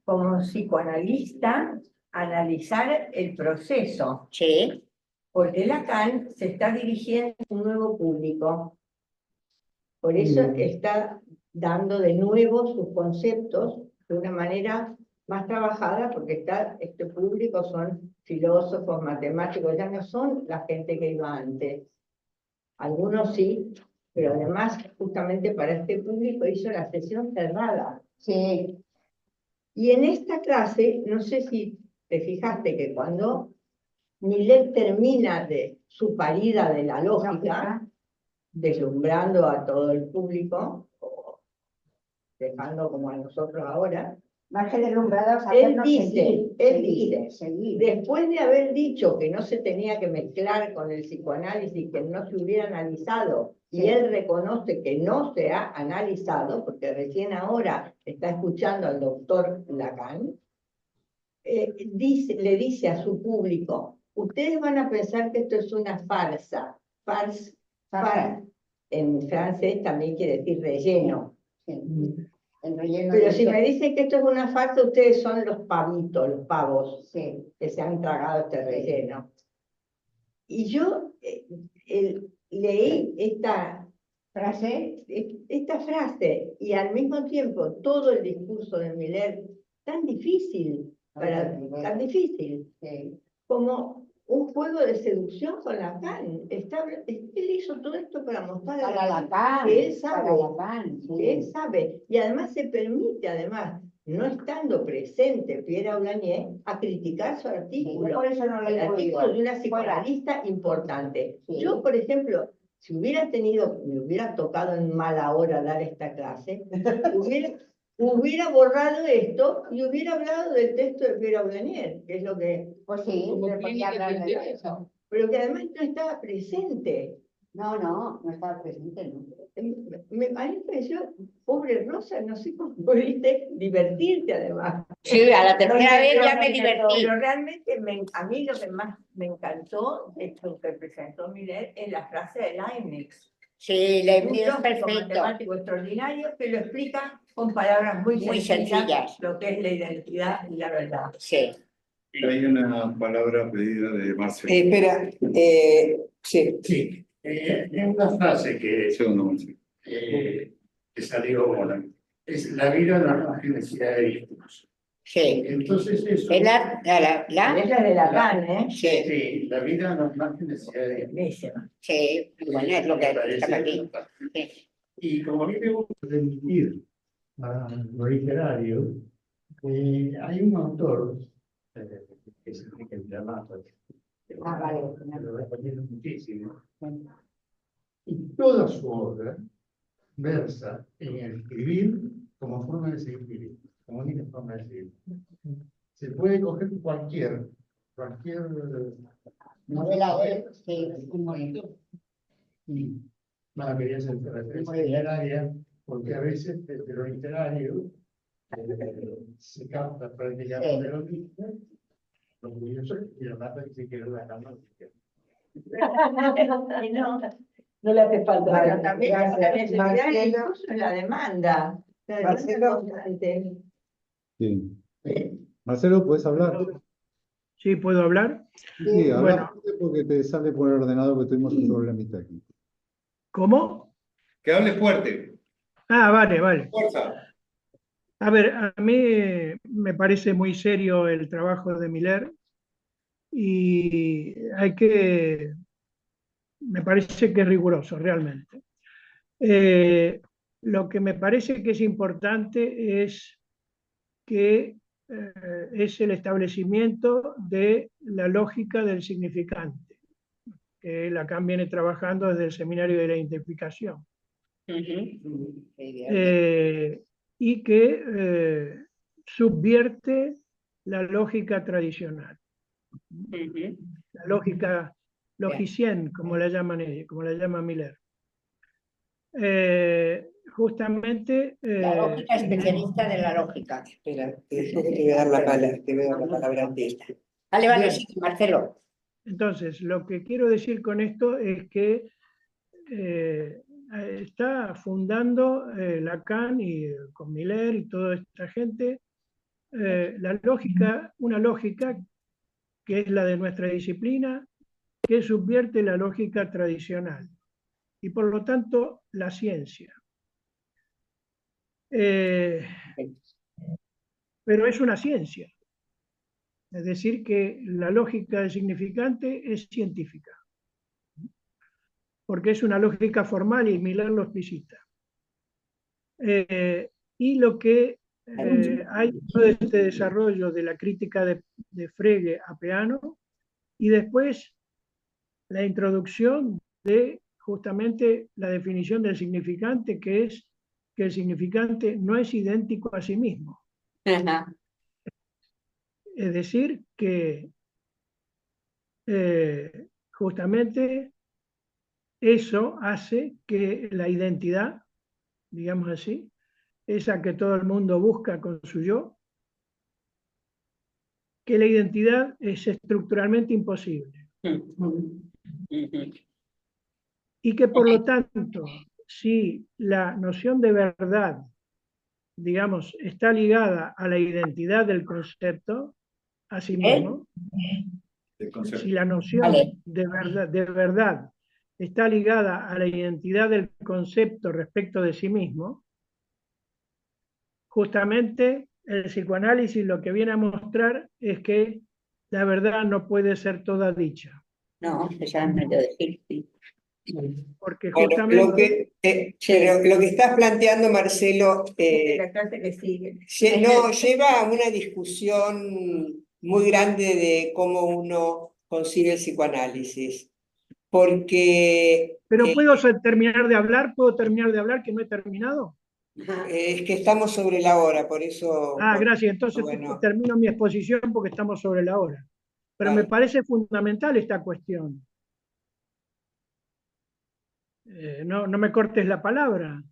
como psicoanalista analizar el proceso. Sí. Porque Lacan se está dirigiendo a un nuevo público. Por eso está dando de nuevo sus conceptos de una manera más trabajada, porque este público son filósofos, matemáticos, ya no son la gente que iba antes. Algunos sí, pero además justamente para este público hizo la sesión cerrada. Sí. Y en esta clase, no sé si te fijaste que cuando Millet termina de su parida de la lógica, deslumbrando a todo el público, o dejando como a nosotros ahora, Más que deslumbrados, él hacernos dice, seguir. después de haber dicho que no se tenía que mezclar con el psicoanálisis, que no se hubiera analizado, y él reconoce que no se ha analizado, porque recién ahora está escuchando al doctor Lacan, le dice a su público, ustedes van a pensar que esto es una farsa. Farce, en francés también quiere decir relleno. Sí. El relleno. Pero si me dicen que esto es una farsa, ustedes son los pavitos, los pavos, Sí. que se han tragado este relleno. Y yo leí esta frase y al mismo tiempo todo el discurso de Miller tan difícil, tan difícil, como un juego de seducción con Lacan. Él hizo todo esto para mostrar Para Lacan, que él sabe, sí. que él sabe, y además se permite, además, no estando presente Pierre Aulagnier, a criticar su artículo. Sí, por eso no lo el he artículo oído. de una psicoanalista importante. Sí. Yo, por ejemplo, si me hubiera tocado en mala hora dar esta clase, hubiera borrado esto y hubiera hablado del texto de Pierre Aulagnier, que es lo que... Pues sí, Como se podía clínica hablar de pendiente. eso. Pero que además no estaba presente. No estaba presente, ¿no? Me pareció, pobre Rosa, no sé cómo pudiste divertirte además. Sí, a la tercera vez ya me divertí. Pero realmente a mí lo que más me encantó de lo que presentó Miller es la frase de Leibniz. Sí, Un Leibniz es lógico perfecto. matemático extraordinario que lo explica con palabras muy sencillas. lo que es la identidad y la verdad. Sí. Hay una palabra pedida de Marcelo. Espera, sí. Sí, una frase Segundo, Marcelo. que salió ahora es la vida no es necesidad de discurso. Sí. Entonces eso... Es la Ella es de Lacan, ¿eh? Sí, Sí, la vida no es más que necesidad de discurso. sí, bueno, es lo que Me está aquí. parece Sí. Y como a mí me gusta remitir a lo literario, hay un autor que es Enrique Vilamato, que Vale. lo recomiendo muchísimo, y toda su obra versa en escribir como forma de seguir, como única forma de seguir. Se puede coger cualquier Novela de él, sí. y bueno, quería hacer referencia literaria, porque a veces desde lo literario se capta prácticamente lo mismo, lo curioso, y la mata dice que era la cama. No le hace falta. Vale, También la gracias. necesidad Marcelo. incluso en la demanda. La demanda Marcelo. constante. Sí. Marcelo, ¿puedes hablar? ¿Sí puedo hablar? Sí, habla Bueno. fuerte porque te sale por el ordenador que tuvimos un problemita aquí. ¿Cómo? Que hable fuerte. Ah, vale, vale. Fuerza. A ver, a mí me parece muy serio el trabajo de Miller y me parece que es riguroso realmente. Lo que me parece que es importante es que es el establecimiento de la lógica del significante, que Lacan viene trabajando desde el seminario de la identificación. Y que subvierte la lógica tradicional, la lógica logicienne, como la llaman ellos, como la llama Miller. Justamente... La lógica especialista de la lógica. Espera, te voy a dar la palabra a ti. Vale, Bien. sí, Marcelo. Entonces, lo que quiero decir con esto es que está fundando Lacan y con Miller y toda esta gente una lógica que es la de nuestra disciplina, que subvierte la lógica tradicional y por lo tanto la ciencia. Pero es una ciencia, es decir que la lógica del significante es científica, porque es una lógica formal y Miller lo explicita. Y lo que hay todo este desarrollo de la crítica de Frege a Peano y después la introducción de justamente la definición del significante, que es que el significante no es idéntico a sí mismo. Ajá. Es decir, que justamente eso hace que la identidad, digamos así, esa que todo el mundo busca con su yo, que la identidad es estructuralmente imposible. Y que por lo tanto, si la noción de verdad, digamos, está ligada a la identidad del concepto, a sí mismo, si la noción de verdad está ligada a la identidad del concepto respecto de sí mismo, justamente el psicoanálisis lo que viene a mostrar es que la verdad no puede ser toda dicha. No, ya me lo decir. Porque Bueno, justamente... pero lo que estás planteando, Marcelo, La clase que sigue. lleva a una discusión muy grande de cómo uno concibe el psicoanálisis. Porque Pero ¿puedo terminar de hablar? ¿Puedo terminar de hablar que no he terminado? es que estamos sobre la hora, por eso... Gracias. Entonces bueno. termino mi exposición porque estamos sobre la hora. Pero Vale. me parece fundamental esta cuestión. no me cortes la palabra.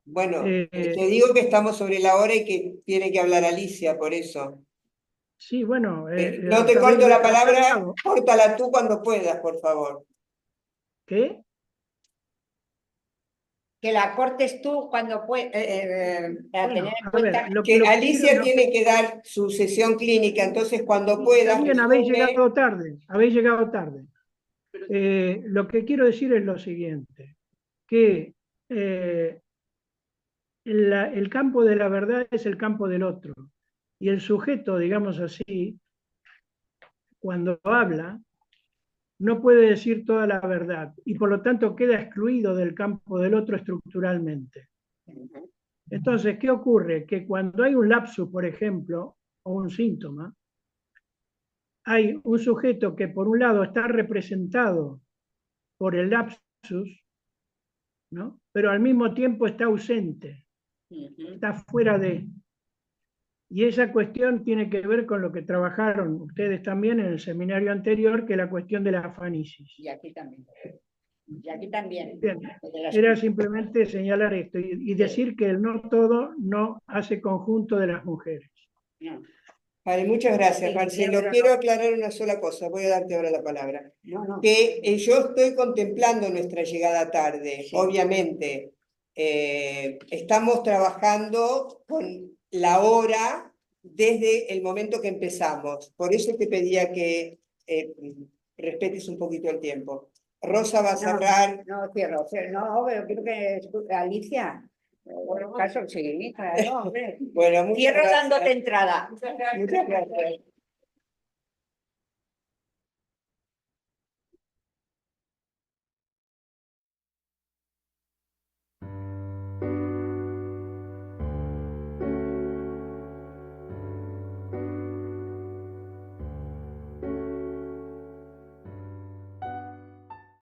Bueno, Eh, te digo que estamos sobre la hora y que tiene que hablar Alicia, por eso. Sí, bueno. No te habéis corto la retrasado. palabra, córtala tú cuando puedas, por favor. ¿Qué? Que la cortes tú cuando puedas, para Bueno, tener en a ver, cuenta Que Alicia lo tiene que dar su sesión clínica, entonces cuando puedas, También habéis resume. llegado tarde, habéis llegado tarde. Lo que quiero decir es lo siguiente, que el campo de la verdad es el campo del otro. Y el sujeto, digamos así, cuando habla, no puede decir toda la verdad y por lo tanto queda excluido del campo del otro estructuralmente. Entonces, ¿qué ocurre? Que cuando hay un lapsus, por ejemplo, o un síntoma, hay un sujeto que por un lado está representado por el lapsus, ¿no? Pero al mismo tiempo está ausente, está fuera de. Y esa cuestión tiene que ver con lo que trabajaron ustedes también en el seminario anterior, que es la cuestión de la afanisis. Y aquí también. Y aquí también. Bien, era simplemente señalar esto y decir que el no todo no hace conjunto de las mujeres. No. Vale, muchas gracias, Sí, Marcelo. pero Quiero no. aclarar una sola cosa, voy a darte ahora la palabra. No. Que yo estoy contemplando nuestra llegada tarde, Sí. obviamente. Estamos trabajando con la hora desde el momento que empezamos. Por eso te pedía que respetes un poquito el tiempo. Rosa va a cerrar. No, cierro. No, pero quiero que Alicia. Caso, sí, claro, hombre. Bueno, muchas Cierro gracias. dándote entrada. Muchas gracias.